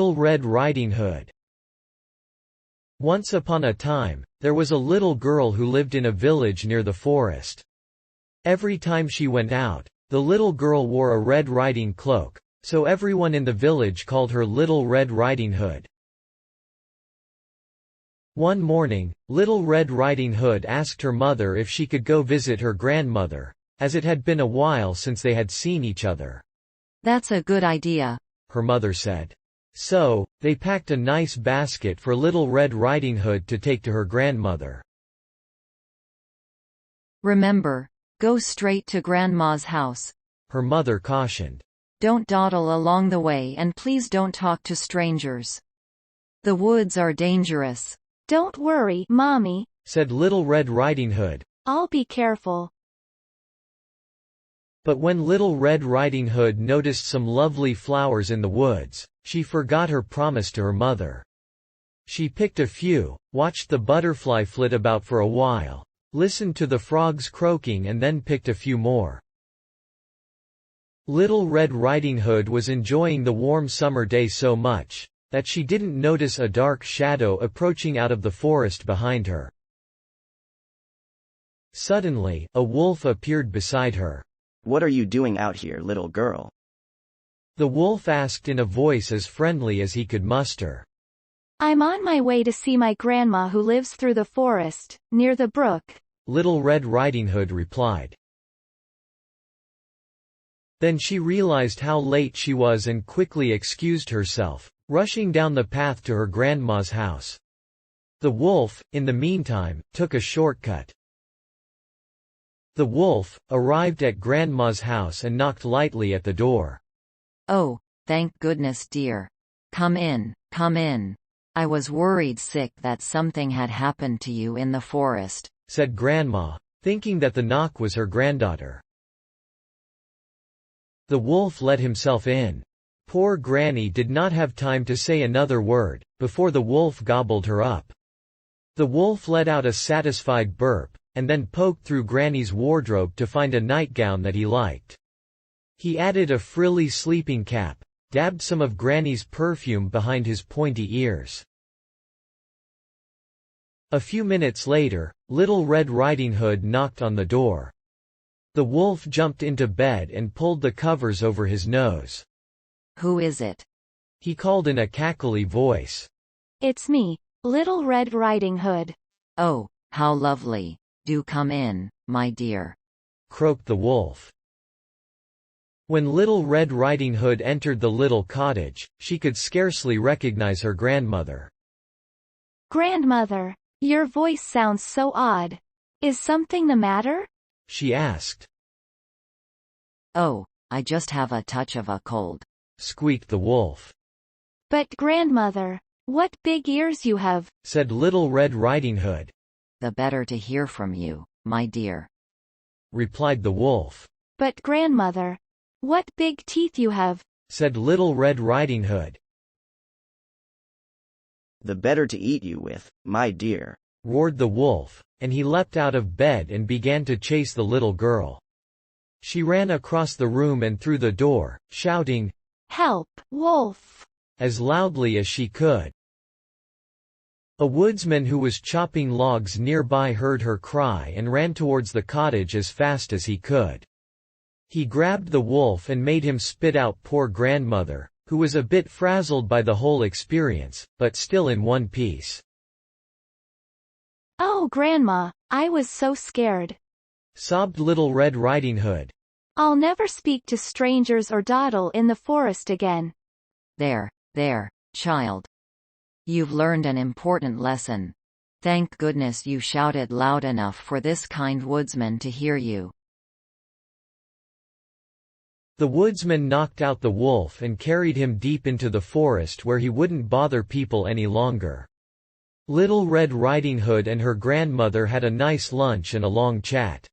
Little Red Riding Hood. Once upon a time, there was a little girl who lived in a village near the forest. Every time she went out, the little girl wore a red riding cloak, so everyone in the village called her Little Red Riding Hood. One morning, Little Red Riding Hood asked her mother if she could go visit her grandmother, as it had been a while since they had seen each other. "That's a good idea," her mother said. So, they packed a nice basket for Little Red Riding Hood to take to her grandmother. "Remember, go straight to Grandma's house," her mother cautioned. "Don't dawdle along the way and please don't talk to strangers. The woods are dangerous." "Don't worry, Mommy," said Little Red Riding Hood. "I'll be careful." But when Little Red Riding Hood noticed some lovely flowers in the woods, she forgot her promise to her mother. She picked a few, watched the butterfly flit about for a while, listened to the frogs croaking and then picked a few more. Little Red Riding Hood was enjoying the warm summer day so much that she didn't notice a dark shadow approaching out of the forest behind her. Suddenly, a wolf appeared beside her. "What are you doing out here, little girl?" the wolf asked in a voice as friendly as he could muster. "I'm on my way to see my grandma who lives through the forest, near the brook," Little Red Riding Hood replied. Then she realized how late she was and quickly excused herself, rushing down the path to her grandma's house. The wolf, in the meantime, took a shortcut. The wolf arrived at Grandma's house and knocked lightly at the door. "Oh, thank goodness, dear. Come in, come in. I was worried sick that something had happened to you in the forest," said Grandma, thinking that the knock was her granddaughter. The wolf let himself in. Poor Granny did not have time to say another word, before the wolf gobbled her up. The wolf let out a satisfied burp, and then poked through Granny's wardrobe to find a nightgown that he liked. He added a frilly sleeping cap, dabbed some of Granny's perfume behind his pointy ears. A few minutes later, Little Red Riding Hood knocked on the door. The wolf jumped into bed and pulled the covers over his nose. "Who is it?" he called in a cackly voice. "It's me, Little Red Riding Hood." "Oh, how lovely. Do come in, my dear," croaked the wolf. When Little Red Riding Hood entered the little cottage, she could scarcely recognize her grandmother. "Grandmother, your voice sounds so odd. Is something the matter?" she asked. "Oh, I just have a touch of a cold," squeaked the wolf. "But grandmother, what big ears you have," said Little Red Riding Hood. "The better to hear from you, my dear," replied the wolf. "But grandmother, what big teeth you have," said Little Red Riding Hood. "The better to eat you with, my dear," roared the wolf, and he leapt out of bed and began to chase the little girl. She ran across the room and through the door, shouting, "Help, wolf!" as loudly as she could. A woodsman who was chopping logs nearby heard her cry and ran towards the cottage as fast as he could. He grabbed the wolf and made him spit out poor grandmother, who was a bit frazzled by the whole experience, but still in one piece. "Oh Grandma, I was so scared," sobbed Little Red Riding Hood. "I'll never speak to strangers or dawdle in the forest again." There, child. You've learned an important lesson. Thank goodness you shouted loud enough for this kind woodsman to hear you." The woodsman knocked out the wolf and carried him deep into the forest where he wouldn't bother people any longer. Little Red Riding Hood and her grandmother had a nice lunch and a long chat.